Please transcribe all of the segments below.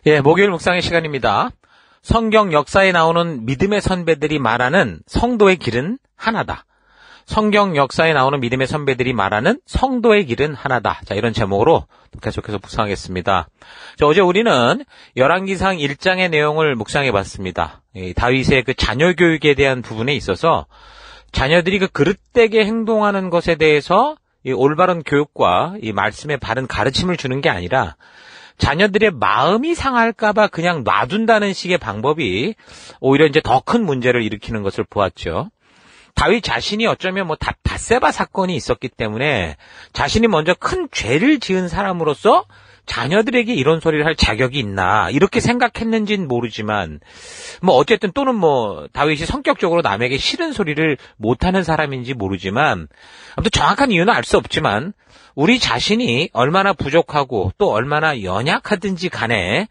예, 목요일 묵상의 시간입니다. 성경 역사에 나오는 믿음의 선배들이 말하는 성도의 길은 하나다. 성경 역사에 나오는 믿음의 선배들이 말하는 성도의 길은 하나다. 자, 이런 제목으로 계속해서 묵상하겠습니다. 어제 우리는 열왕기상 1장의 내용을 묵상해봤습니다. 다윗의 그 자녀 교육에 대한 부분에 있어서 자녀들이 그 그릇되게 행동하는 것에 대해서 이 올바른 교육과 이 말씀의 바른 가르침을 주는 게 아니라 자녀들의 마음이 상할까봐 그냥 놔둔다는 식의 방법이 오히려 이제 더 큰 문제를 일으키는 것을 보았죠. 다윗 자신이 어쩌면 밧세바 사건이 있었기 때문에 자신이 먼저 큰 죄를 지은 사람으로서 자녀들에게 이런 소리를 할 자격이 있나 이렇게 생각했는지는 모르지만 어쨌든 또는 다윗이 성격적으로 남에게 싫은 소리를 못하는 사람인지 모르지만 아무튼 정확한 이유는 알 수 없지만 우리 자신이 얼마나 부족하고 또 얼마나 연약하든지 간에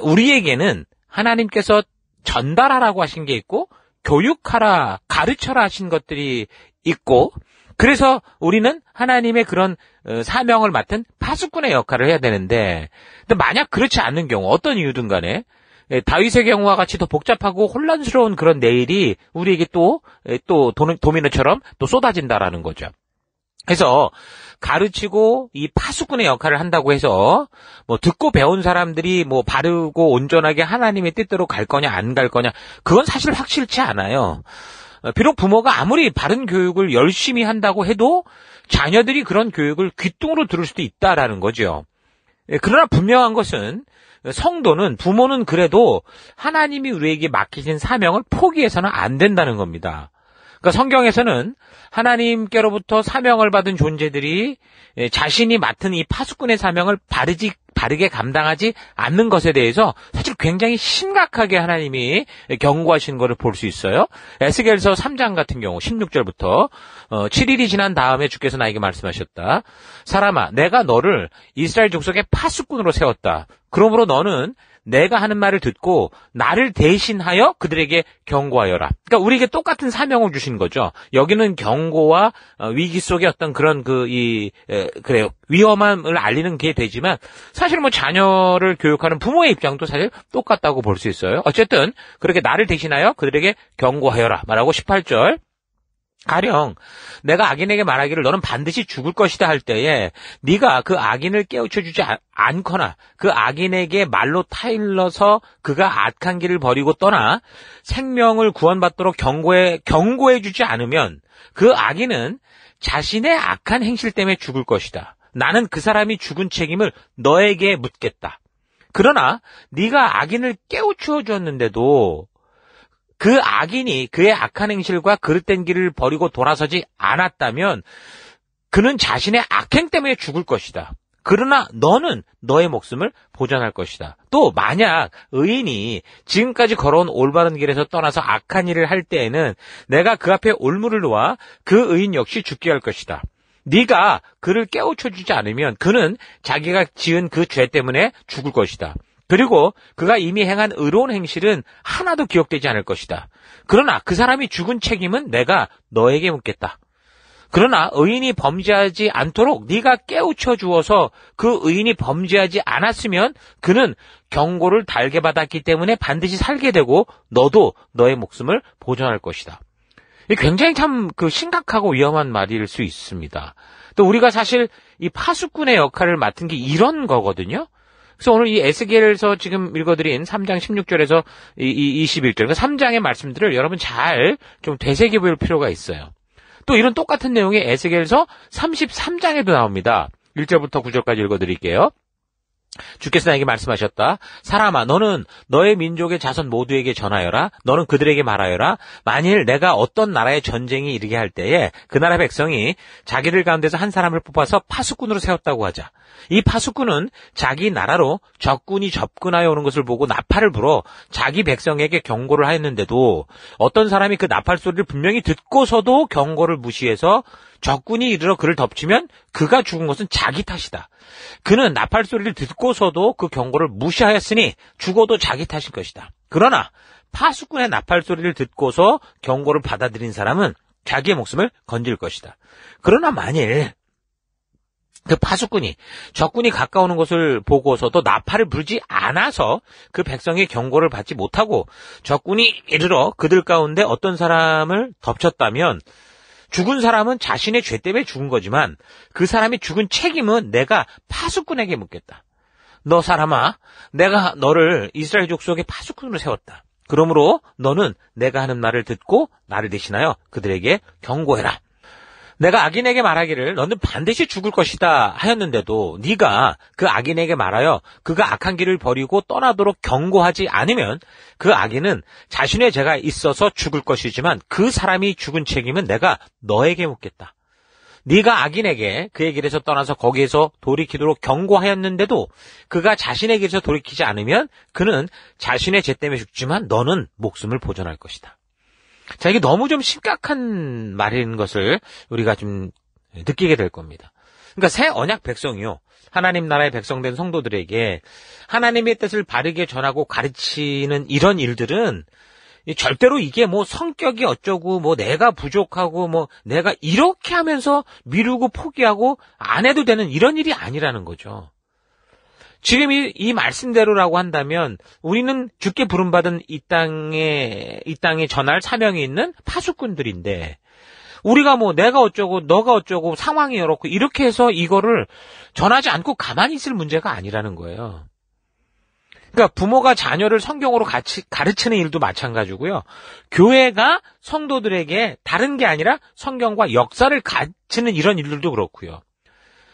우리에게는 하나님께서 전달하라고 하신 게 있고 교육하라, 가르쳐라 하신 것들이 있고 그래서 우리는 하나님의 그런 사명을 맡은 파수꾼의 역할을 해야 되는데 근데 만약 그렇지 않는 경우 어떤 이유든 간에 다윗의 경우와 같이 더 복잡하고 혼란스러운 그런 내일이 우리에게 또 도미노처럼 또 쏟아진다라는 거죠. 그래서 가르치고 이 파수꾼의 역할을 한다고 해서 듣고 배운 사람들이 바르고 온전하게 하나님의 뜻대로 갈 거냐 안 갈 거냐 그건 사실 확실치 않아요. 비록 부모가 아무리 바른 교육을 열심히 한다고 해도 자녀들이 그런 교육을 귓등으로 들을 수도 있다라는 거죠. 그러나 분명한 것은 성도는 부모는 그래도 하나님이 우리에게 맡기신 사명을 포기해서는 안 된다는 겁니다. 그러니까 성경에서는 하나님께로부터 사명을 받은 존재들이 자신이 맡은 이 파수꾼의 사명을 바르게 감당하지 않는 것에 대해서 사실 굉장히 심각하게 하나님이 경고하신 것을 볼 수 있어요. 에스겔서 3장 같은 경우 16절부터 7일이 지난 다음에 주께서 나에게 말씀하셨다. 사람아, 내가 너를 이스라엘 족속의 파수꾼으로 세웠다. 그러므로 너는 내가 하는 말을 듣고 나를 대신하여 그들에게 경고하여라. 그러니까 우리에게 똑같은 사명을 주신 거죠. 여기는 경고와 위기 속의 어떤 그런 그래요. 위험함을 알리는 게 되지만 사실 자녀를 교육하는 부모의 입장도 사실 똑같다고 볼 수 있어요. 어쨌든 그렇게 나를 대신하여 그들에게 경고하여라 말하고 18절. 가령 내가 악인에게 말하기를 너는 반드시 죽을 것이다 할 때에 네가 그 악인을 깨우쳐주지 않거나 그 악인에게 말로 타일러서 그가 악한 길을 버리고 떠나 생명을 구원받도록 경고해주지 않으면 그 악인은 자신의 악한 행실 때문에 죽을 것이다. 나는 그 사람이 죽은 책임을 너에게 묻겠다. 그러나 네가 악인을 깨우쳐 주었는데도 그 악인이 그의 악한 행실과 그릇된 길을 버리고 돌아서지 않았다면 그는 자신의 악행 때문에 죽을 것이다. 그러나 너는 너의 목숨을 보존할 것이다. 또 만약 의인이 지금까지 걸어온 올바른 길에서 떠나서 악한 일을 할 때에는 내가 그 앞에 올무를 놓아 그 의인 역시 죽게 할 것이다. 네가 그를 깨우쳐주지 않으면 그는 자기가 지은 그 죄 때문에 죽을 것이다. 그리고 그가 이미 행한 의로운 행실은 하나도 기억되지 않을 것이다. 그러나 그 사람이 죽은 책임은 내가 너에게 묻겠다. 그러나 의인이 범죄하지 않도록 네가 깨우쳐 주어서 그 의인이 범죄하지 않았으면 그는 경고를 달게 받았기 때문에 반드시 살게 되고 너도 너의 목숨을 보존할 것이다. 굉장히 참 심각하고 위험한 말일 수 있습니다. 또 우리가 사실 이 파수꾼의 역할을 맡은 게 이런 거거든요. 그래서 오늘 이 에스겔에서 지금 읽어드린 3장 16절에서 21절, 그러니까 3장의 말씀들을 여러분 잘 좀 되새겨볼 필요가 있어요. 또 이런 똑같은 내용이 에스겔에서 33장에도 나옵니다. 1절부터 9절까지 읽어드릴게요. 주께서 나에게 말씀하셨다. 사람아, 너는 너의 민족의 자손 모두에게 전하여라. 너는 그들에게 말하여라. 만일 내가 어떤 나라의 전쟁이 이르게 할 때에 그 나라 백성이 자기들 가운데서 한 사람을 뽑아서 파수꾼으로 세웠다고 하자. 이 파수꾼은 자기 나라로 적군이 접근하여 오는 것을 보고 나팔을 불어 자기 백성에게 경고를 하였는데도 어떤 사람이 그 나팔 소리를 분명히 듣고서도 경고를 무시해서 적군이 이르러 그를 덮치면 그가 죽은 것은 자기 탓이다. 그는 나팔 소리를 듣고서도 그 경고를 무시하였으니 죽어도 자기 탓일 것이다. 그러나 파수꾼의 나팔 소리를 듣고서 경고를 받아들인 사람은 자기의 목숨을 건질 것이다. 그러나 만일 그 파수꾼이 적군이 가까우는 것을 보고서도 나팔을 불지 않아서 그 백성의 경고를 받지 못하고 적군이 이르러 그들 가운데 어떤 사람을 덮쳤다면 죽은 사람은 자신의 죄 때문에 죽은 거지만 그 사람이 죽은 책임은 내가 파수꾼에게 묻겠다. 너 사람아, 내가 너를 이스라엘 족속의 파수꾼으로 세웠다. 그러므로 너는 내가 하는 말을 듣고 나를 대신하여 그들에게 경고해라. 내가 악인에게 말하기를 너는 반드시 죽을 것이다 하였는데도 네가 그 악인에게 말하여 그가 악한 길을 버리고 떠나도록 경고하지 않으면 그 악인은 자신의 죄가 있어서 죽을 것이지만 그 사람이 죽은 책임은 내가 너에게 묻겠다. 네가 악인에게 그의 길에서 떠나서 거기에서 돌이키도록 경고하였는데도 그가 자신의 길에서 돌이키지 않으면 그는 자신의 죄 때문에 죽지만 너는 목숨을 보존할 것이다. 자, 이게 너무 좀 심각한 말인 것을 우리가 좀 느끼게 될 겁니다. 그러니까 새 언약 백성이요. 하나님 나라의 백성된 성도들에게 하나님의 뜻을 바르게 전하고 가르치는 이런 일들은 절대로 이게 뭐 성격이 어쩌고 뭐 내가 부족하고 뭐 내가 이렇게 하면서 미루고 포기하고 안 해도 되는 이런 일이 아니라는 거죠. 지금 이 말씀대로라고 한다면 우리는 주께 부름받은 이 땅에 전할 사명이 있는 파수꾼들인데 우리가 뭐 내가 어쩌고 너가 어쩌고 상황이 이렇고 이렇게 해서 이거를 전하지 않고 가만히 있을 문제가 아니라는 거예요. 그러니까 부모가 자녀를 성경으로 같이 가르치는 일도 마찬가지고요. 교회가 성도들에게 다른 게 아니라 성경과 역사를 가르치는 이런 일들도 그렇고요.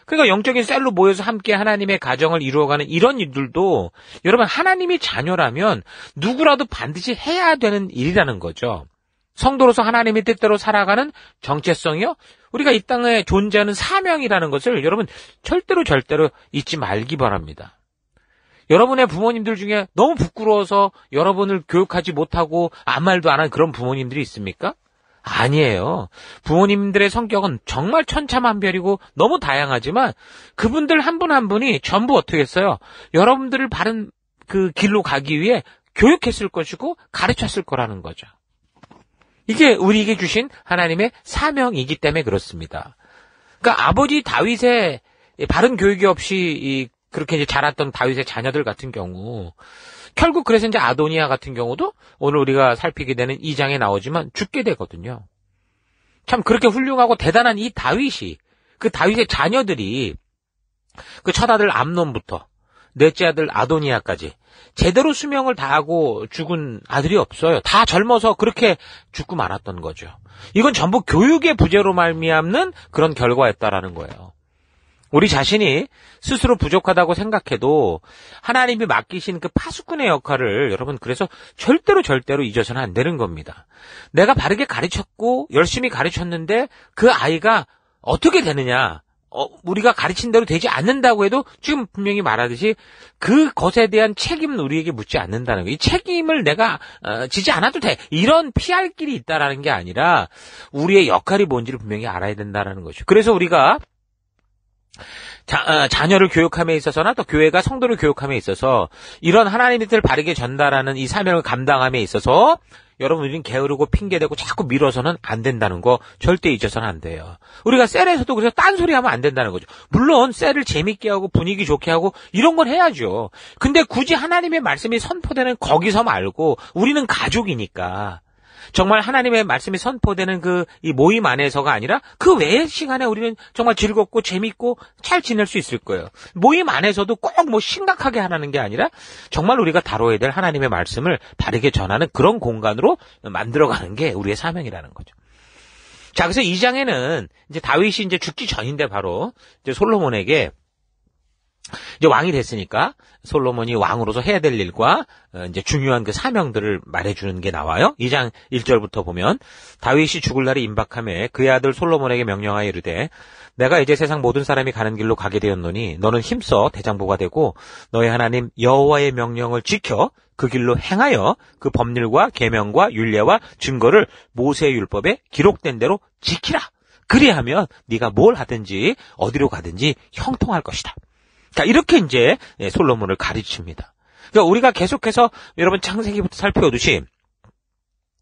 그러니까 영적인 셀로 모여서 함께 하나님의 가정을 이루어가는 이런 일들도 여러분 하나님이 자녀라면 누구라도 반드시 해야 되는 일이라는 거죠. 성도로서 하나님의 뜻대로 살아가는 정체성이요. 우리가 이 땅에 존재하는 사명이라는 것을 여러분 절대로 잊지 말기 바랍니다. 여러분의 부모님들 중에 너무 부끄러워서 여러분을 교육하지 못하고 아무 말도 안 한 그런 부모님들이 있습니까? 아니에요. 부모님들의 성격은 정말 천차만별이고 너무 다양하지만 그분들 한 분 한 분이 전부 어떻게 했어요? 여러분들을 바른 그 길로 가기 위해 교육했을 것이고 가르쳤을 거라는 거죠. 이게 우리에게 주신 하나님의 사명이기 때문에 그렇습니다. 그러니까 아버지 다윗의 바른 교육이 없이 그렇게 이제 자랐던 다윗의 자녀들 같은 경우 결국 그래서 이제 아도니아 같은 경우도 오늘 우리가 살피게 되는 2장에 나오지만 죽게 되거든요. 참 그렇게 훌륭하고 대단한 이 다윗이 그 다윗의 자녀들이 그 첫아들 암논부터 넷째 아들 아도니아까지 제대로 수명을 다하고 죽은 아들이 없어요. 다 젊어서 그렇게 죽고 말았던 거죠. 이건 전부 교육의 부재로 말미암는 그런 결과였다라는 거예요. 우리 자신이 스스로 부족하다고 생각해도 하나님이 맡기신 그 파수꾼의 역할을 여러분 그래서 절대로 잊어서는 안 되는 겁니다. 내가 바르게 가르쳤고 열심히 가르쳤는데 그 아이가 어떻게 되느냐? 우리가 가르친 대로 되지 않는다고 해도 지금 분명히 말하듯이 그것에 대한 책임은 우리에게 묻지 않는다는 거예요. 이 책임을 내가 지지 않아도 돼. 이런 피할 길이 있다라는 게 아니라 우리의 역할이 뭔지를 분명히 알아야 된다는 거죠. 그래서 우리가 자녀를 교육함에 있어서나 또 교회가 성도를 교육함에 있어서 이런 하나님의 뜻을 바르게 전달하는 이 사명을 감당함에 있어서 여러분 우리는 게으르고 핑계대고 자꾸 밀어서는 안 된다는 거 절대 잊어서는 안 돼요. 우리가 셀에서도 그래서 딴소리 하면 안 된다는 거죠. 물론 셀을 재밌게 하고 분위기 좋게 하고 이런 건 해야죠. 근데 굳이 하나님의 말씀이 선포되는 거기서 말고 우리는 가족이니까 정말 하나님의 말씀이 선포되는 이 모임 안에서가 아니라 그 외의 시간에 우리는 정말 즐겁고 재밌고 잘 지낼 수 있을 거예요. 모임 안에서도 꼭 뭐 심각하게 하라는 게 아니라 정말 우리가 다뤄야 될 하나님의 말씀을 바르게 전하는 그런 공간으로 만들어가는 게 우리의 사명이라는 거죠. 자, 그래서 2장에는 이제 다윗이 이제 죽기 전인데 바로 이제 솔로몬에게 이제 왕이 됐으니까 솔로몬이 왕으로서 해야 될 일과 이제 중요한 그 사명들을 말해주는 게 나와요. 2장 1절부터 보면 다윗이 죽을 날이 임박하매 그의 아들 솔로몬에게 명령하여 이르되 내가 이제 세상 모든 사람이 가는 길로 가게 되었노니 너는 힘써 대장부가 되고 너의 하나님 여호와의 명령을 지켜 그 길로 행하여 그 법률과 계명과 율례와 증거를 모세의 율법에 기록된 대로 지키라. 그리하면 네가 뭘 하든지 어디로 가든지 형통할 것이다. 자, 이렇게 이제 솔로몬을 가르칩니다. 그러니까 우리가 계속해서 여러분 창세기부터 살펴오듯이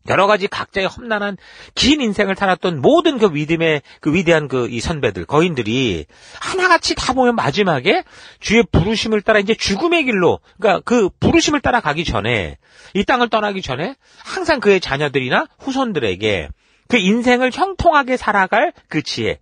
여러 가지 각자의 험난한 긴 인생을 살았던 모든 그 믿음의 그 위대한 이 선배들, 거인들이 하나같이 다 보면 마지막에 주의 부르심을 따라 이제 죽음의 길로, 그러니까 그 부르심을 따라 가기 전에, 이 땅을 떠나기 전에 항상 그의 자녀들이나 후손들에게 그 인생을 형통하게 살아갈 그 지혜,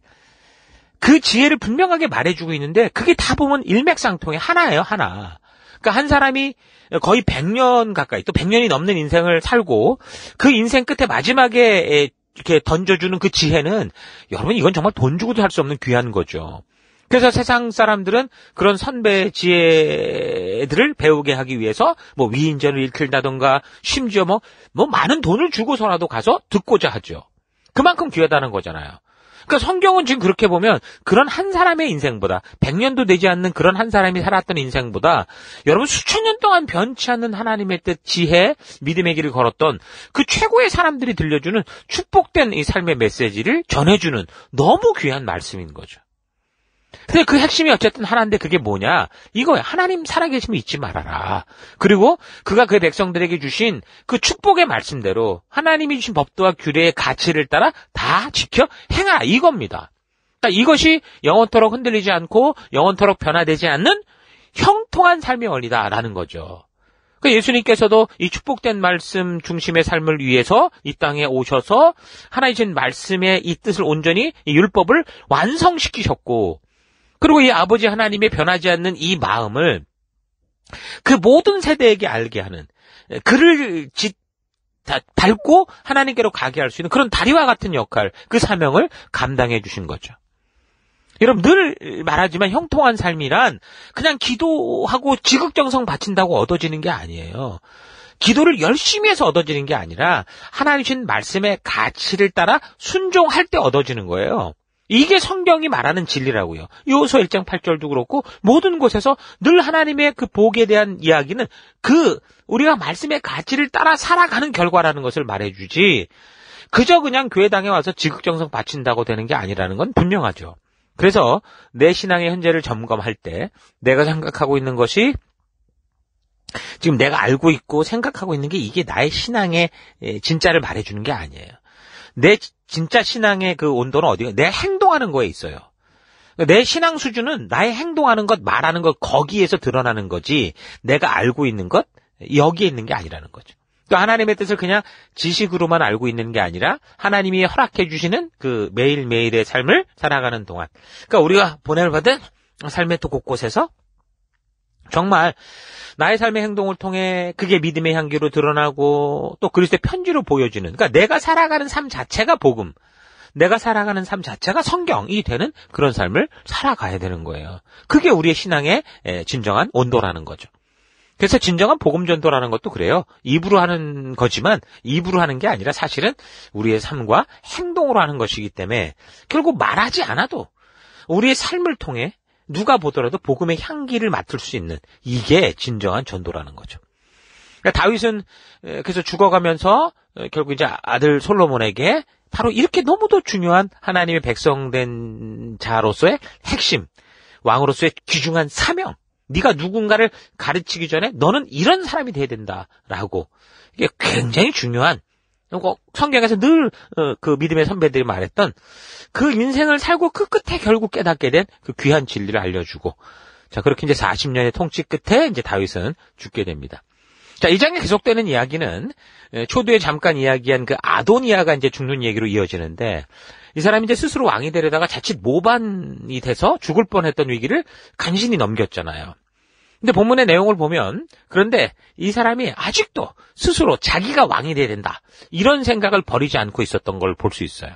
그 지혜를 분명하게 말해주고 있는데 그게 다 보면 일맥상통의 하나예요, 하나. 그러니까 한 사람이 거의 100년 가까이, 또 100년이 넘는 인생을 살고 그 인생 끝에 마지막에 이렇게 던져주는 그 지혜는, 여러분, 이건 정말 돈 주고도 할 수 없는 귀한 거죠. 그래서 세상 사람들은 그런 선배 지혜들을 배우게 하기 위해서 뭐 위인전을 일으킨다던가 심지어 뭐 많은 돈을 주고서라도 가서 듣고자 하죠. 그만큼 귀하다는 거잖아요. 그러니까 성경은 지금 그렇게 보면 그런 한 사람의 인생보다, 100년도 되지 않는 그런 한 사람이 살았던 인생보다, 여러분 수천 년 동안 변치 않는 하나님의 뜻, 지혜, 믿음의 길을 걸었던 그 최고의 사람들이 들려주는 축복된 이 삶의 메시지를 전해주는 너무 귀한 말씀인 거죠. 근데 그 핵심이 어쨌든 하나인데 그게 뭐냐? 이거야. 하나님 살아계심을 잊지 말아라. 그리고 그가 그의 백성들에게 주신 그 축복의 말씀대로 하나님이 주신 법도와 규례의 가치를 따라 다 지켜 행하라. 이겁니다. 그러니까 이것이 영원토록 흔들리지 않고 영원토록 변화되지 않는 형통한 삶의 원리다라는 거죠. 그러니까 예수님께서도 이 축복된 말씀 중심의 삶을 위해서 이 땅에 오셔서 하나님 주신 말씀의 이 뜻을 온전히 이 율법을 완성시키셨고, 그리고 이 아버지 하나님의 변하지 않는 이 마음을 그 모든 세대에게 알게 하는, 그를 밟고 하나님께로 가게 할 수 있는 그런 다리와 같은 역할, 그 사명을 감당해 주신 거죠. 여러분, 늘 말하지만 형통한 삶이란 그냥 기도하고 지극정성 바친다고 얻어지는 게 아니에요. 기도를 열심히 해서 얻어지는 게 아니라 하나님 주신 말씀의 가치를 따라 순종할 때 얻어지는 거예요. 이게 성경이 말하는 진리라고요. 요소 1장 8절도 그렇고 모든 곳에서 늘 하나님의 그 복에 대한 이야기는 우리가 말씀의 가치를 따라 살아가는 결과라는 것을 말해주지, 그저 그냥 교회당에 와서 지극정성 바친다고 되는 게 아니라는 건 분명하죠. 그래서 내 신앙의 현재를 점검할 때 내가 생각하고 있는 것이, 지금 내가 알고 있고 생각하고 있는 게 이게 나의 신앙의 진짜를 말해주는 게 아니에요. 내 진짜 신앙의 그 온도는 어디가? 내 행동하는 거에 있어요. 내 신앙 수준은 나의 행동하는 것, 말하는 것, 거기에서 드러나는 거지, 내가 알고 있는 것, 여기에 있는 게 아니라는 거죠. 또 하나님의 뜻을 그냥 지식으로만 알고 있는 게 아니라 하나님이 허락해 주시는 그 매일매일의 삶을 살아가는 동안, 그러니까 우리가 보냄을 받은 삶의 또 곳곳에서 정말 나의 삶의 행동을 통해 그게 믿음의 향기로 드러나고 또 그리스도의 편지로 보여지는, 그러니까 내가 살아가는 삶 자체가 복음, 내가 살아가는 삶 자체가 성경이 되는 그런 삶을 살아가야 되는 거예요. 그게 우리의 신앙의 진정한 온도라는 거죠. 그래서 진정한 복음 전도라는 것도 그래요. 입으로 하는 거지만 입으로 하는 게 아니라 사실은 우리의 삶과 행동으로 하는 것이기 때문에 결국 말하지 않아도 우리의 삶을 통해 누가 보더라도 복음의 향기를 맡을 수 있는, 이게 진정한 전도라는 거죠. 그러니까 다윗은 그래서 죽어가면서 결국 이제 아들 솔로몬에게 바로 이렇게 너무도 중요한 하나님의 백성된 자로서의 핵심, 왕으로서의 귀중한 사명, 네가 누군가를 가르치기 전에 너는 이런 사람이 돼야 된다라고, 이게 굉장히 중요한, 성경에서 늘 그 믿음의 선배들이 말했던 그 인생을 살고 그 끝에 결국 깨닫게 된 그 귀한 진리를 알려주고, 자, 그렇게 이제 40년의 통치 끝에 이제 다윗은 죽게 됩니다. 자, 이 장에 계속되는 이야기는 초두에 잠깐 이야기한 그 아도니아가 이제 죽는 얘기로 이어지는데, 이 사람이 이제 스스로 왕이 되려다가 자칫 모반이 돼서 죽을 뻔했던 위기를 간신히 넘겼잖아요. 근데 본문의 내용을 보면, 그런데 이 사람이 아직도 스스로 자기가 왕이 돼야 된다, 이런 생각을 버리지 않고 있었던 걸 볼 수 있어요.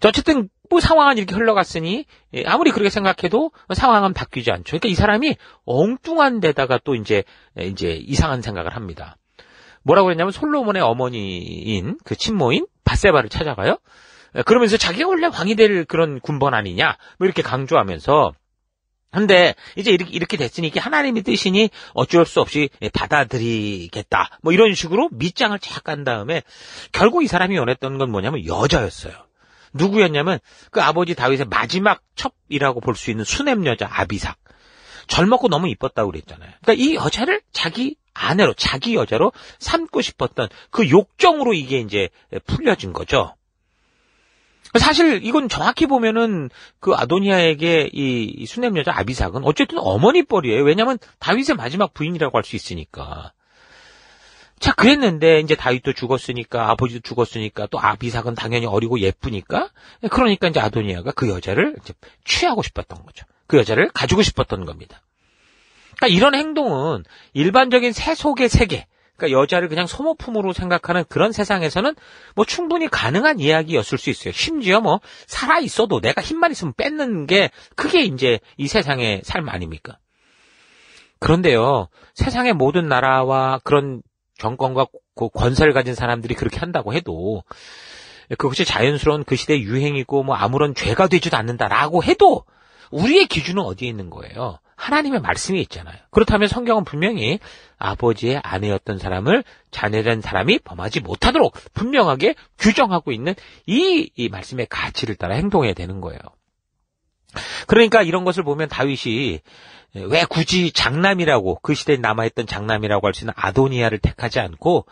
자, 어쨌든 뭐 상황은 이렇게 흘러갔으니 아무리 그렇게 생각해도 상황은 바뀌지 않죠. 그러니까 이 사람이 엉뚱한 데다가 또 이제 이상한 생각을 합니다. 뭐라고 그랬냐면 솔로몬의 어머니인 그 친모인 밧세바를 찾아가요. 그러면서 자기가 원래 왕이 될 그런 군번 아니냐, 뭐 이렇게 강조하면서, 근데 이제 이렇게 됐으니 이게 하나님의 뜻이니 어쩔 수 없이 받아들이겠다, 뭐 이런 식으로 밑장을 쫙 간 다음에 결국 이 사람이 원했던 건 뭐냐면 여자였어요. 누구였냐면 그 아버지 다윗의 마지막 첩이라고 볼 수 있는 수냄 여자 아비삭. 젊었고 너무 이뻤다고 그랬잖아요. 그러니까 이 여자를 자기 아내로, 자기 여자로 삼고 싶었던 그 욕정으로 이게 이제 풀려진 거죠. 사실 이건 정확히 보면은 그 아도니아에게 이 수넴 여자 아비삭은 어쨌든 어머니 뻘이에요. 왜냐하면 다윗의 마지막 부인이라고 할 수 있으니까. 자, 그랬는데 이제 다윗도 죽었으니까, 아버지도 죽었으니까, 또 아비삭은 당연히 어리고 예쁘니까, 그러니까 이제 아도니아가 그 여자를 이제 취하고 싶었던 거죠. 그 여자를 가지고 싶었던 겁니다. 그러니까 이런 행동은 일반적인 세속의 세계, 그러니까 여자를 그냥 소모품으로 생각하는 그런 세상에서는 뭐 충분히 가능한 이야기였을 수 있어요. 심지어 뭐 살아 있어도 내가 힘만 있으면 뺏는 게 그게 이제 이 세상의 삶 아닙니까? 그런데요, 세상의 모든 나라와 그런 정권과 권세를 가진 사람들이 그렇게 한다고 해도 그것이 자연스러운 그 시대의 유행이고 뭐 아무런 죄가 되지도 않는다라고 해도 우리의 기준은 어디에 있는 거예요? 하나님의 말씀이 있잖아요. 그렇다면 성경은 분명히 아버지의 아내였던 사람을 자녀된 사람이 범하지 못하도록 분명하게 규정하고 있는 이 말씀의 가치를 따라 행동해야 되는 거예요. 그러니까 이런 것을 보면 다윗이 왜 굳이 장남이라고, 그 시대에 남아있던 장남이라고 할 수 있는 아도니아를 택하지 않고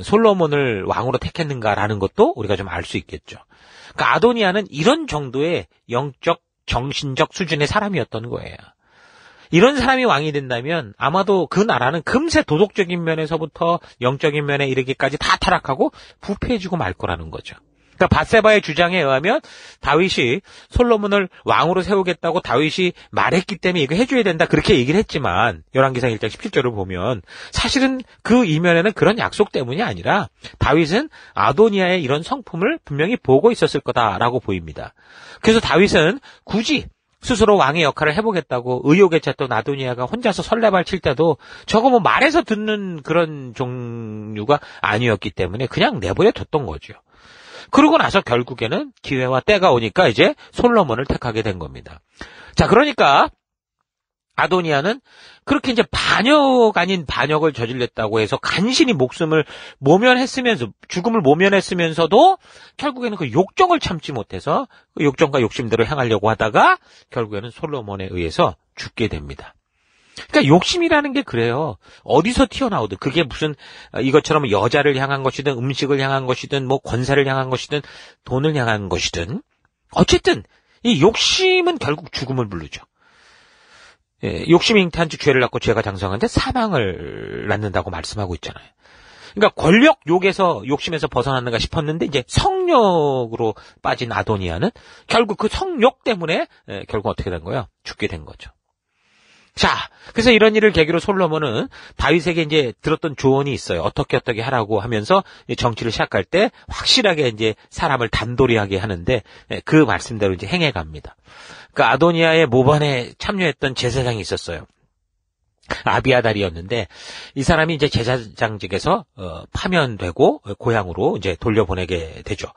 솔로몬을 왕으로 택했는가라는 것도 우리가 좀 알 수 있겠죠. 그러니까 아도니아는 이런 정도의 영적, 정신적 수준의 사람이었던 거예요. 이런 사람이 왕이 된다면 아마도 그 나라는 금세 도덕적인 면에서부터 영적인 면에 이르기까지 다 타락하고 부패해지고 말 거라는 거죠. 그러니까 밧세바의 주장에 의하면 다윗이 솔로몬을 왕으로 세우겠다고 다윗이 말했기 때문에 이거 해줘야 된다 그렇게 얘기를 했지만 열왕기상 1장 17절을 보면 사실은 그 이면에는 그런 약속 때문이 아니라 다윗은 아도니아의 이런 성품을 분명히 보고 있었을 거다라고 보입니다. 그래서 다윗은 굳이 스스로 왕의 역할을 해보겠다고 의욕에 찼던 아도니아가 혼자서 설레발 칠 때도 저거 뭐 말해서 듣는 그런 종류가 아니었기 때문에 그냥 내버려 뒀던 거죠. 그러고 나서 결국에는 기회와 때가 오니까 이제 솔로몬을 택하게 된 겁니다. 자, 그러니까 아도니아는 그렇게 이제 반역 아닌 반역을 저질렀다고 해서 간신히 목숨을 모면했으면서, 죽음을 모면했으면서도 결국에는 그 욕정을 참지 못해서 그 욕정과 욕심대로 행하려고 하다가 결국에는 솔로몬에 의해서 죽게 됩니다. 그러니까 욕심이라는 게 그래요. 어디서 튀어나오든 그게 무슨 이것처럼 여자를 향한 것이든 음식을 향한 것이든 뭐 권세를 향한 것이든 돈을 향한 것이든 어쨌든 이 욕심은 결국 죽음을 부르죠. 예, 욕심이 잉태한 즉 죄를 낳고 죄가 장성한데 사망을 낳는다고 말씀하고 있잖아요. 그러니까 권력 욕에서 욕심에서 벗어났는가 싶었는데 이제 성욕으로 빠진 아도니아는 결국 그 성욕 때문에 결국 어떻게 된 거예요? 죽게 된 거죠. 자, 그래서 이런 일을 계기로 솔로몬은 다윗에게 이제 들었던 조언이 있어요. 어떻게 하라고 하면서 정치를 시작할 때 확실하게 이제 사람을 단도리하게 하는데 그 말씀대로 이제 행해 갑니다. 그 아도니아의 모반에 참여했던 제사장이 있었어요. 아비아달이었는데 이 사람이 이제 제사장직에서 파면되고 고향으로 이제 돌려보내게 되죠.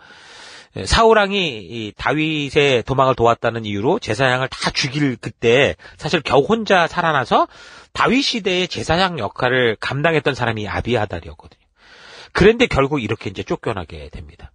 사울왕이 이 다윗의 도망을 도왔다는 이유로 제사장을 다 죽일 그때 사실 겨우 혼자 살아나서 다윗 시대의 제사장 역할을 감당했던 사람이 아비아달이었거든요. 그런데 결국 이렇게 이제 쫓겨나게 됩니다.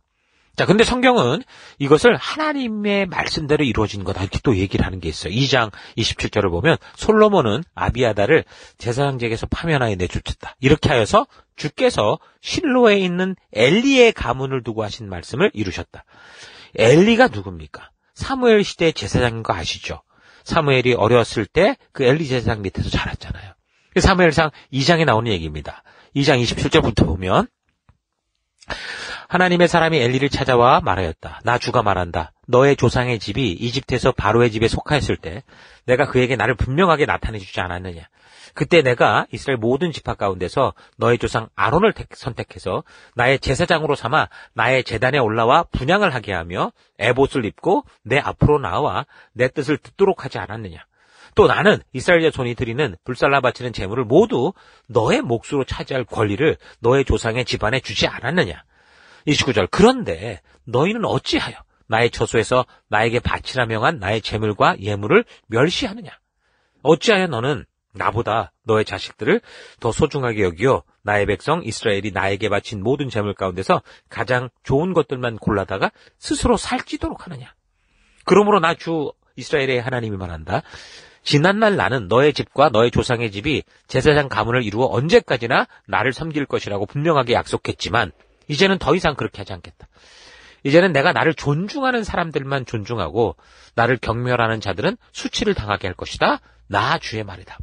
자, 근데 성경은 이것을 하나님의 말씀대로 이루어진 거다 이렇게 또 얘기를 하는 게 있어요. 2장 27절을 보면 솔로몬은 아비아달을 제사장직에서 파면하여 내쫓았다. 이렇게 하여서 주께서 실로에 있는 엘리의 가문을 두고 하신 말씀을 이루셨다. 엘리가 누굽니까? 사무엘 시대의 제사장인 거 아시죠? 사무엘이 어렸을 때 그 엘리 제사장 밑에서 자랐잖아요. 사무엘상 2장에 나오는 얘기입니다. 2장 27절부터 보면 하나님의 사람이 엘리를 찾아와 말하였다. 나 주가 말한다. 너의 조상의 집이 이집트에서 바로의 집에 속하였을 때 내가 그에게 나를 분명하게 나타내 주지 않았느냐. 그때 내가 이스라엘 모든 지파 가운데서 너의 조상 아론을 선택해서 나의 제사장으로 삼아 나의 제단에 올라와 분향을 하게 하며 에봇을 입고 내 앞으로 나와 내 뜻을 듣도록 하지 않았느냐. 또 나는 이스라엘 자손이 드리는 불살라 바치는 제물을 모두 너의 몫으로 차지할 권리를 너의 조상의 집안에 주지 않았느냐. 29절 그런데 너희는 어찌하여 나의 처소에서 나에게 바치라 명한 나의 제물과 예물을 멸시하느냐. 어찌하여 너는 나보다 너의 자식들을 더 소중하게 여기어 나의 백성 이스라엘이 나에게 바친 모든 제물 가운데서 가장 좋은 것들만 골라다가 스스로 살찌도록 하느냐. 그러므로 나 주 이스라엘의 하나님이 말한다. 지난날 나는 너의 집과 너의 조상의 집이 제사장 가문을 이루어 언제까지나 나를 섬길 것이라고 분명하게 약속했지만 이제는 더 이상 그렇게 하지 않겠다. 이제는 내가 나를 존중하는 사람들만 존중하고 나를 경멸하는 자들은 수치를 당하게 할 것이다. 나 주의 말이다.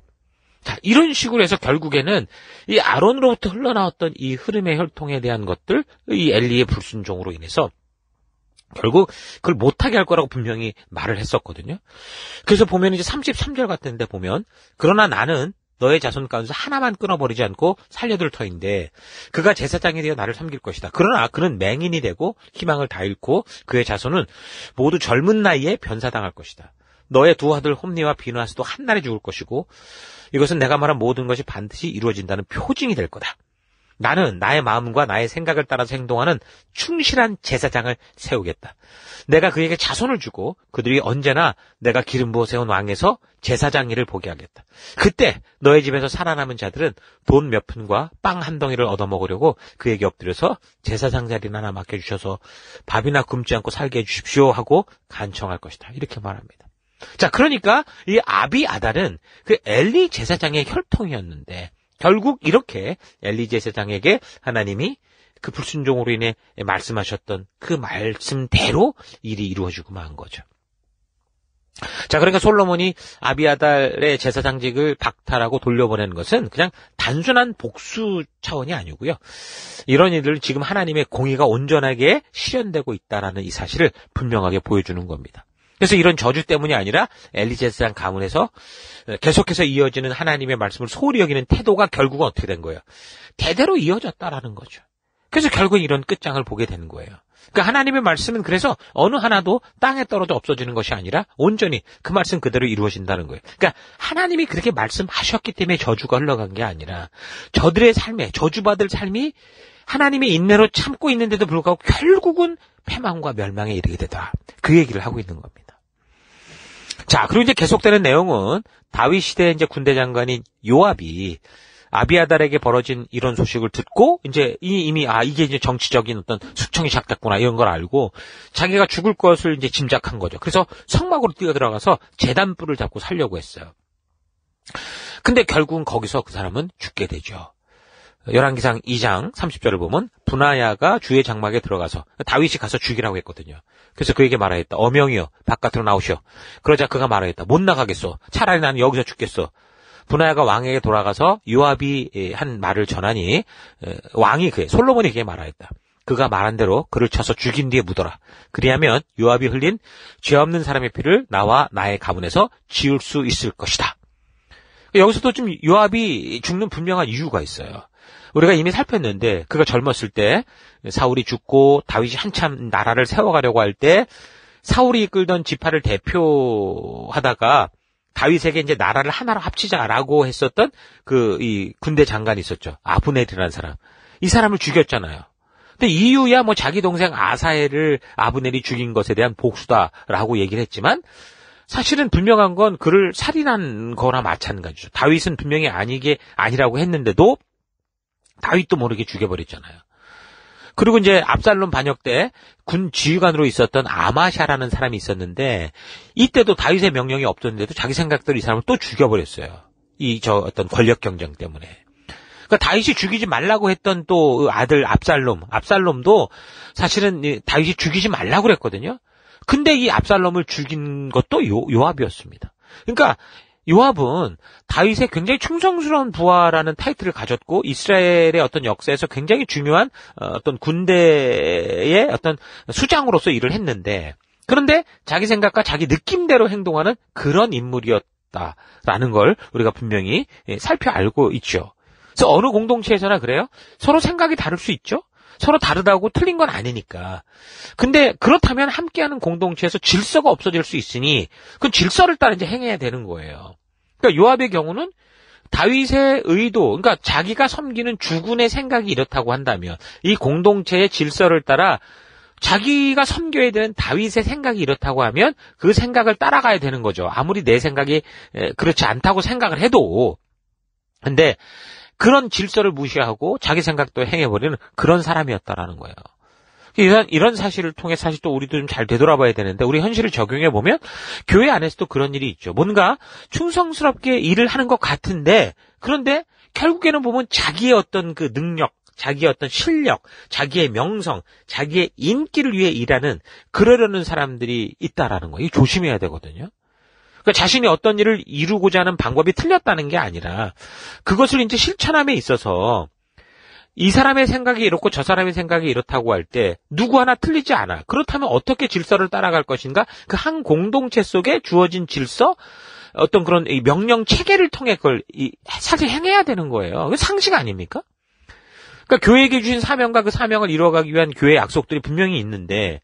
자, 이런 식으로 해서 결국에는 이 아론으로부터 흘러나왔던 이 흐름의 혈통에 대한 것들, 이 엘리의 불순종으로 인해서 결국 그걸 못하게 할 거라고 분명히 말을 했었거든요. 그래서 보면 이제 33절 같은데 보면 그러나 나는 너의 자손 가운데서 하나만 끊어버리지 않고 살려둘 터인데 그가 제사장이 되어 나를 섬길 것이다. 그러나 그는 맹인이 되고 희망을 다 잃고 그의 자손은 모두 젊은 나이에 변사당할 것이다. 너의 두 아들 홈니와 비누아스도 한날에 죽을 것이고 이것은 내가 말한 모든 것이 반드시 이루어진다는 표징이 될 거다. 나는 나의 마음과 나의 생각을 따라서 행동하는 충실한 제사장을 세우겠다. 내가 그에게 자손을 주고 그들이 언제나 내가 기름 부어 세운 왕에서 제사장 일을 보게 하겠다. 그때 너의 집에서 살아남은 자들은 돈 몇 푼과 빵 한 덩이를 얻어먹으려고 그에게 엎드려서 제사장 자리나 하나 맡겨주셔서 밥이나 굶지 않고 살게 해주십시오 하고 간청할 것이다. 이렇게 말합니다. 자, 그러니까 이 아비아달은 그 엘리 제사장의 혈통이었는데 결국 이렇게 엘리 제사장에게 하나님이 그 불순종으로 인해 말씀하셨던 그 말씀대로 일이 이루어지고 만 거죠. 자, 그러니까 솔로몬이 아비아달의 제사장직을 박탈하고 돌려보내는 것은 그냥 단순한 복수 차원이 아니고요. 이런 일을 지금 하나님의 공의가 온전하게 실현되고 있다라는 이 사실을 분명하게 보여주는 겁니다. 그래서 이런 저주 때문이 아니라 엘리 제사장 가문에서 계속해서 이어지는 하나님의 말씀을 소홀히 여기는 태도가 결국은 어떻게 된 거예요? 대대로 이어졌다라는 거죠. 그래서 결국은 이런 끝장을 보게 되는 거예요. 그러니까 하나님의 말씀은 그래서 어느 하나도 땅에 떨어져 없어지는 것이 아니라 온전히 그 말씀 그대로 이루어진다는 거예요. 그러니까 하나님이 그렇게 말씀하셨기 때문에 저주가 흘러간 게 아니라 저들의 삶에 저주받을 삶이 하나님의 인내로 참고 있는데도 불구하고 결국은 패망과 멸망에 이르게 되더라. 그 얘기를 하고 있는 겁니다. 자, 그리고 이제 계속되는 내용은 다윗 시대의 이제 군대 장관인 요압이 아비아달에게 벌어진 이런 소식을 듣고 이제 이미 이게 이제 정치적인 어떤 숙청이 시작됐구나 이런 걸 알고 자기가 죽을 것을 이제 짐작한 거죠. 그래서 성막으로 뛰어들어가서 제단불을 잡고 살려고 했어요. 근데 결국은 거기서 그 사람은 죽게 되죠. 열왕기상 2장 30절을 보면 분하야가 주의 장막에 들어가서 다윗이 가서 죽이라고 했거든요. 그래서 그에게 말하였다. 어명이여 바깥으로 나오시오. 그러자 그가 말하였다. 못 나가겠어. 차라리 나는 여기서 죽겠어. 분하야가 왕에게 돌아가서 요압이 한 말을 전하니 왕이 솔로몬이 그에게 말하였다. 그가 말한 대로 그를 쳐서 죽인 뒤에 묻어라. 그리하면 요압이 흘린 죄 없는 사람의 피를 나와 나의 가문에서 지울 수 있을 것이다. 여기서도 좀 요압이 죽는 분명한 이유가 있어요. 우리가 이미 살폈는데 그가 젊었을 때 사울이 죽고 다윗이 한참 나라를 세워가려고 할 때 사울이 이끌던 지파를 대표하다가 다윗에게 이제 나라를 하나로 합치자라고 했었던 이 군대 장관이 있었죠. 아브넬이라는 사람. 이 사람을 죽였잖아요. 근데 이유야 뭐 자기 동생 아사엘을 아브넬이 죽인 것에 대한 복수다라고 얘기를 했지만 사실은 분명한 건 그를 살인한 거나 마찬가지죠. 다윗은 분명히 아니라고 했는데도 다윗도 모르게 죽여버렸잖아요. 그리고 이제 압살롬 반역 때 군 지휘관으로 있었던 아마샤라는 사람이 있었는데 이때도 다윗의 명령이 없었는데도 자기 생각대로 이 사람을 또 죽여버렸어요. 어떤 권력 경쟁 때문에. 그러니까 다윗이 죽이지 말라고 했던 또 아들 압살롬도 사실은 다윗이 죽이지 말라고 그랬거든요. 근데 이 압살롬을 죽인 것도 요압이었습니다. 그러니까 요압은 다윗의 굉장히 충성스러운 부하라는 타이틀을 가졌고 이스라엘의 어떤 역사에서 굉장히 중요한 어떤 군대의 어떤 수장으로서 일을 했는데 그런데 자기 생각과 자기 느낌대로 행동하는 그런 인물이었다라는 걸 우리가 분명히 살펴 알고 있죠. 그래서 어느 공동체에서나 그래요. 서로 생각이 다를 수 있죠. 서로 다르다고 틀린 건 아니니까. 근데 그렇다면 함께하는 공동체에서 질서가 없어질 수 있으니 그 질서를 따라 이제 행해야 되는 거예요. 그러니까 요압의 경우는 다윗의 의도, 그러니까 자기가 섬기는 주군의 생각이 이렇다고 한다면 이 공동체의 질서를 따라 자기가 섬겨야 되는 다윗의 생각이 이렇다고 하면 그 생각을 따라가야 되는 거죠. 아무리 내 생각이 그렇지 않다고 생각을 해도. 근데 그런 질서를 무시하고 자기 생각도 행해버리는 그런 사람이었다라는 거예요. 이런 사실을 통해 사실 또 우리도 좀 잘 되돌아봐야 되는데 우리 현실을 적용해 보면 교회 안에서도 그런 일이 있죠. 뭔가 충성스럽게 일을 하는 것 같은데 그런데 결국에는 보면 자기의 어떤 그 능력, 자기의 어떤 실력, 자기의 명성, 자기의 인기를 위해 일하는 그러려는 사람들이 있다라는 거예요. 이거 조심해야 되거든요. 그러니까 자신이 어떤 일을 이루고자 하는 방법이 틀렸다는 게 아니라 그것을 이제 실천함에 있어서 이 사람의 생각이 이렇고 저 사람의 생각이 이렇다고 할 때 누구 하나 틀리지 않아. 그렇다면 어떻게 질서를 따라갈 것인가? 그 한 공동체 속에 주어진 질서, 어떤 그런 명령 체계를 통해 그걸 사실 행해야 되는 거예요. 그게 상식 아닙니까? 그러니까 교회에게 주신 사명과 그 사명을 이루어가기 위한 교회 약속들이 분명히 있는데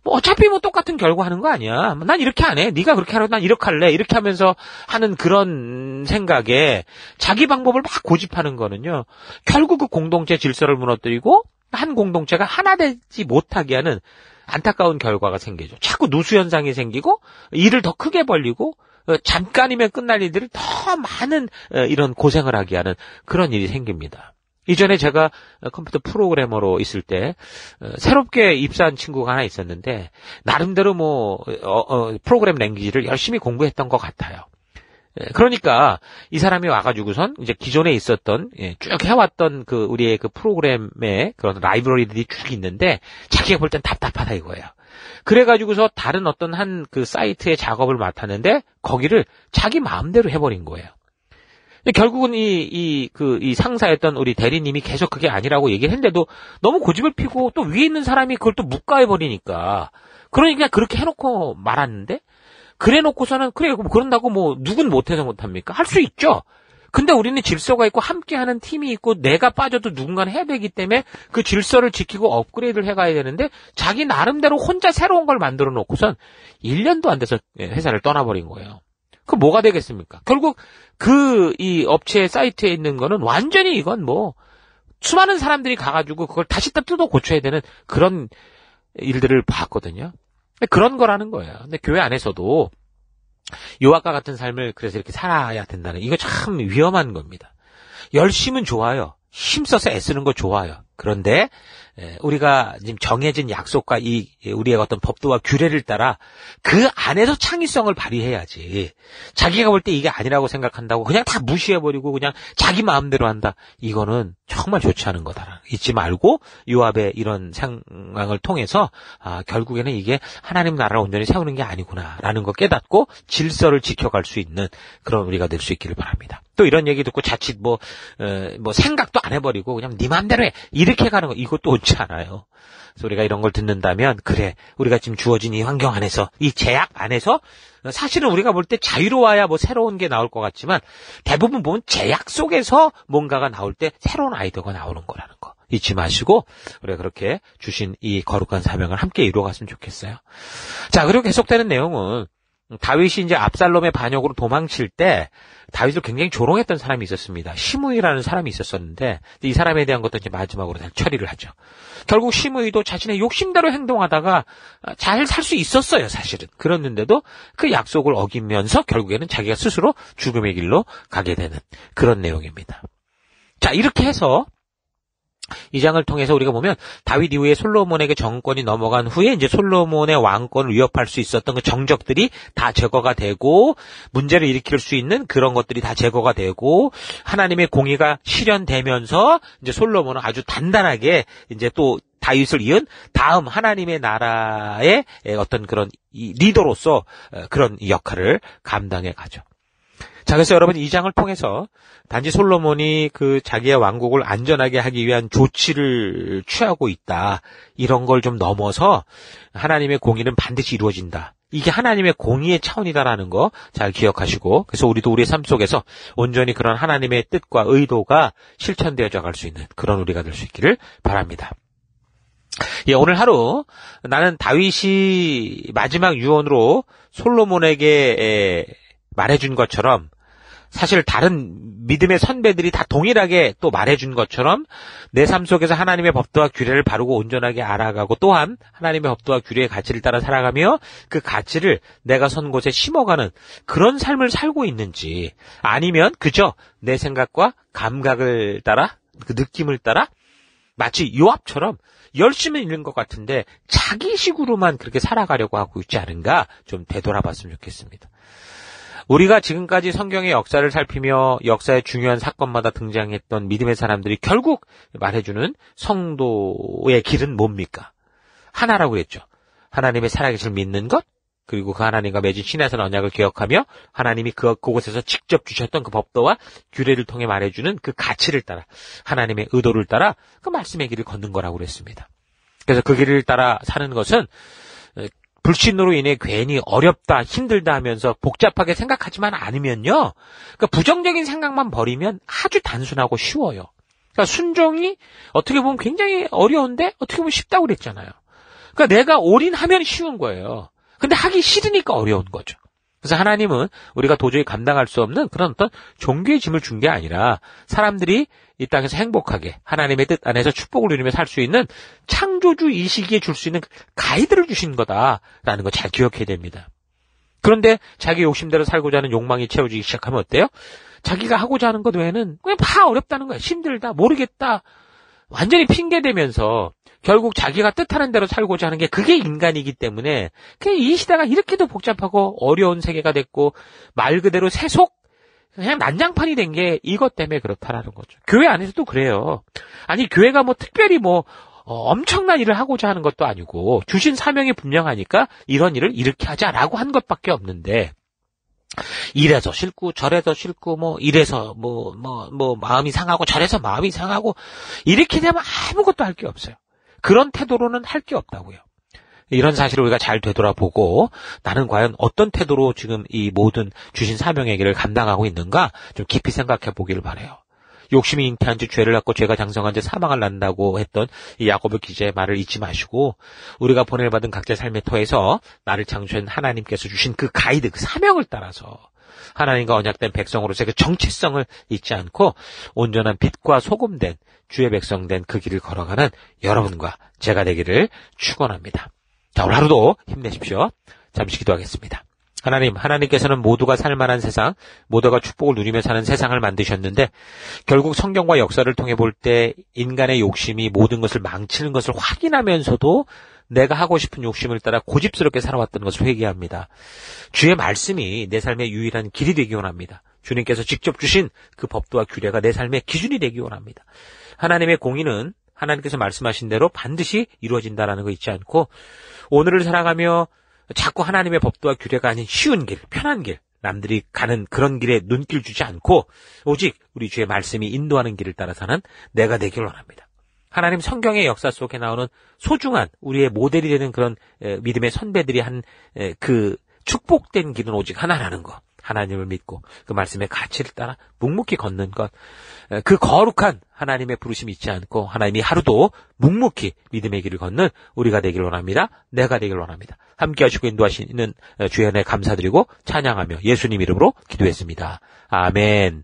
뭐 어차피 뭐 똑같은 결과하는 거 아니야. 난 이렇게 안 해. 네가 그렇게 하라고 난 이렇게 할래. 이렇게 하면서 하는 그런 생각에 자기 방법을 막 고집하는 거는요. 결국 그 공동체 질서를 무너뜨리고 한 공동체가 하나 되지 못하게 하는 안타까운 결과가 생기죠. 자꾸 누수 현상이 생기고 일을 더 크게 벌리고 잠깐이면 끝날 일들을 더 많은 이런 고생을 하게 하는 그런 일이 생깁니다. 이전에 제가 컴퓨터 프로그래머로 있을 때 새롭게 입사한 친구가 하나 있었는데 나름대로 프로그램 랭귀지를 열심히 공부했던 것 같아요. 그러니까 이 사람이 와가지고선 이제 기존에 있었던 쭉 해왔던 그 우리의 그 프로그램의 그런 라이브러리들이 쭉 있는데 자기가 볼 땐 답답하다 이거예요. 그래가지고서 다른 어떤 한 그 사이트의 작업을 맡았는데 거기를 자기 마음대로 해버린 거예요. 결국은 이 상사였던 우리 대리님이 계속 그게 아니라고 얘기를 했는데도 너무 고집을 피고 또 위에 있는 사람이 그걸 또 묵과해버리니까. 그러니까 그렇게 해놓고 말았는데, 그래 놓고서는, 그래, 그런다고 뭐, 누군 못해서 못합니까? 할 수 있죠. 근데 우리는 질서가 있고 함께하는 팀이 있고 내가 빠져도 누군가는 해야 되기 때문에 그 질서를 지키고 업그레이드를 해가야 되는데 자기 나름대로 혼자 새로운 걸 만들어 놓고선 1년도 안 돼서 회사를 떠나버린 거예요. 그 뭐가 되겠습니까? 결국 이 업체 사이트에 있는 거는 완전히 이건 뭐 수많은 사람들이 가가지고 그걸 다시 뜯어 고쳐야 되는 그런 일들을 봤거든요. 그런 거라는 거예요. 근데 교회 안에서도 요압과 같은 삶을 그래서 이렇게 살아야 된다는 이거 참 위험한 겁니다. 열심은 좋아요. 힘써서 애쓰는 거 좋아요. 그런데 우리가 지금 정해진 약속과 우리의 어떤 법도와 규례를 따라 그 안에서 창의성을 발휘해야지. 자기가 볼 때 이게 아니라고 생각한다고 그냥 다 무시해버리고 그냥 자기 마음대로 한다. 이거는 정말 좋지 않은 거다. 잊지 말고 요압의 이런 상황을 통해서 결국에는 이게 하나님 나라를 온전히 세우는 게 아니구나라는 거 깨닫고 질서를 지켜갈 수 있는 그런 우리가 될 수 있기를 바랍니다. 또 이런 얘기 듣고 자칫 생각도 안 해버리고 그냥 네 마음대로 해. 이렇게 가는 거 이것도 옳지 않아요. 그래서 우리가 이런 걸 듣는다면 그래 우리가 지금 주어진 이 환경 안에서 이 제약 안에서 사실은 우리가 볼 때 자유로워야 새로운 게 나올 것 같지만 대부분 보면 제약 속에서 뭔가가 나올 때 새로운 아이디어가 나오는 거라는 거 잊지 마시고 우리가 그렇게 주신 이 거룩한 사명을 함께 이루어갔으면 좋겠어요. 자, 그리고 계속되는 내용은 다윗이 이제 압살롬의 반역으로 도망칠 때 다윗을 굉장히 조롱했던 사람이 있었습니다. 시므이라는 사람이 있었었는데 이 사람에 대한 것도 이제 마지막으로 잘 처리를 하죠. 결국 시므이도 자신의 욕심대로 행동하다가 잘 살 수 있었어요, 사실은. 그랬는데도 그 약속을 어기면서 결국에는 자기가 스스로 죽음의 길로 가게 되는 그런 내용입니다. 자, 이렇게 해서 이 장을 통해서 우리가 보면 다윗 이후에 솔로몬에게 정권이 넘어간 후에 이제 솔로몬의 왕권을 위협할 수 있었던 그 정적들이 다 제거가 되고 문제를 일으킬 수 있는 그런 것들이 다 제거가 되고 하나님의 공의가 실현되면서 이제 솔로몬은 아주 단단하게 이제 또 다윗을 이은 다음 하나님의 나라의 어떤 그런 리더로서 그런 역할을 감당해 가죠. 자, 그래서 여러분 이 장을 통해서 단지 솔로몬이 그 자기의 왕국을 안전하게 하기 위한 조치를 취하고 있다. 이런 걸 좀 넘어서 하나님의 공의는 반드시 이루어진다. 이게 하나님의 공의의 차원이다라는 거 잘 기억하시고 그래서 우리도 우리의 삶 속에서 온전히 그런 하나님의 뜻과 의도가 실천되어져 갈 수 있는 그런 우리가 될 수 있기를 바랍니다. 예, 오늘 하루 나는 다윗이 마지막 유언으로 솔로몬에게 말해준 것처럼 사실 다른 믿음의 선배들이 다 동일하게 또 말해준 것처럼 내 삶 속에서 하나님의 법도와 규례를 바르고 온전하게 알아가고 또한 하나님의 법도와 규례의 가치를 따라 살아가며 그 가치를 내가 선 곳에 심어가는 그런 삶을 살고 있는지 아니면 그저 내 생각과 감각을 따라 그 느낌을 따라 마치 요압처럼 열심히 읽는 것 같은데 자기식으로만 그렇게 살아가려고 하고 있지 않은가 좀 되돌아봤으면 좋겠습니다. 우리가 지금까지 성경의 역사를 살피며 역사의 중요한 사건마다 등장했던 믿음의 사람들이 결국 말해주는 성도의 길은 뭡니까? 하나라고 그랬죠. 하나님의 살아계실 믿는 것, 그리고 그 하나님과 맺은 신에서 언약을 기억하며 하나님이 그곳에서 직접 주셨던 그 법도와 규례를 통해 말해주는 그 가치를 따라 하나님의 의도를 따라 그 말씀의 길을 걷는 거라고 그랬습니다. 그래서 그 길을 따라 사는 것은 불신으로 인해 괜히 어렵다, 힘들다 하면서 복잡하게 생각하지만 않으면요. 그러니까 부정적인 생각만 버리면 아주 단순하고 쉬워요. 그러니까 순종이 어떻게 보면 굉장히 어려운데 어떻게 보면 쉽다고 그랬잖아요. 그러니까 내가 올인하면 쉬운 거예요. 근데 하기 싫으니까 어려운 거죠. 그래서 하나님은 우리가 도저히 감당할 수 없는 그런 어떤 종교의 짐을 준 게 아니라 사람들이 이 땅에서 행복하게 하나님의 뜻 안에서 축복을 누리며 살 수 있는 창조주 이 시기에 줄 수 있는 가이드를 주신 거다라는 거 잘 기억해야 됩니다. 그런데 자기 욕심대로 살고자 하는 욕망이 채워지기 시작하면 어때요? 자기가 하고자 하는 것 외에는 그냥 다 어렵다는 거야. 힘들다, 모르겠다. 완전히 핑계대면서 결국 자기가 뜻하는 대로 살고자 하는 게 그게 인간이기 때문에 그냥 이 시대가 이렇게도 복잡하고 어려운 세계가 됐고 말 그대로 세속 그냥 난장판이 된 게 이것 때문에 그렇다라는 거죠. 교회 안에서도 그래요. 아니 교회가 뭐 특별히 엄청난 일을 하고자 하는 것도 아니고 주신 사명이 분명하니까 이런 일을 이렇게 하자라고 한 것밖에 없는데 이래서 싫고 저래서 싫고 이래서 마음이 상하고 저래서 마음이 상하고 이렇게 되면 아무것도 할 게 없어요. 그런 태도로는 할 게 없다고요. 이런 사실을 우리가 잘 되돌아보고 나는 과연 어떤 태도로 지금 이 모든 주신 사명의 길을 감당하고 있는가 좀 깊이 생각해 보기를 바라요. 욕심이 잉태한 지 죄를 낳고 죄가 장성한 지 사망을 낳는다고 했던 이 야고보 기자의 말을 잊지 마시고 우리가 보내받은 각자의 삶의 터에서 나를 창조한 하나님께서 주신 그 가이드, 그 사명을 따라서 하나님과 언약된 백성으로서의 그 정체성을 잊지 않고 온전한 빛과 소금된 주의 백성된 그 길을 걸어가는 여러분과 제가 되기를 축원합니다. 자, 오늘 하루도 힘내십시오. 잠시 기도하겠습니다. 하나님께서는 모두가 살만한 세상, 모두가 축복을 누리며 사는 세상을 만드셨는데 결국 성경과 역사를 통해 볼 때 인간의 욕심이 모든 것을 망치는 것을 확인하면서도 내가 하고 싶은 욕심을 따라 고집스럽게 살아왔던 것을 회개합니다. 주의 말씀이 내 삶의 유일한 길이 되기 원합니다. 주님께서 직접 주신 그 법도와 규례가 내 삶의 기준이 되기 원합니다. 하나님의 공의는 하나님께서 말씀하신 대로 반드시 이루어진다라는 거 잊지 않고 오늘을 살아가며 자꾸 하나님의 법도와 규례가 아닌 쉬운 길, 편한 길, 남들이 가는 그런 길에 눈길 주지 않고 오직 우리 주의 말씀이 인도하는 길을 따라 사는 내가 되길 원합니다. 하나님 성경의 역사 속에 나오는 소중한 우리의 모델이 되는 그런 믿음의 선배들이 한 그 축복된 길은 오직 하나라는 것. 하나님을 믿고 그 말씀의 가치를 따라 묵묵히 걷는 것. 그 거룩한 하나님의 부르심이 있지 않고 하나님이 하루도 묵묵히 믿음의 길을 걷는 우리가 되길 원합니다. 내가 되길 원합니다. 함께 하시고 인도하시는 주의 은혜 감사드리고 찬양하며 예수님 이름으로 기도했습니다. 아멘.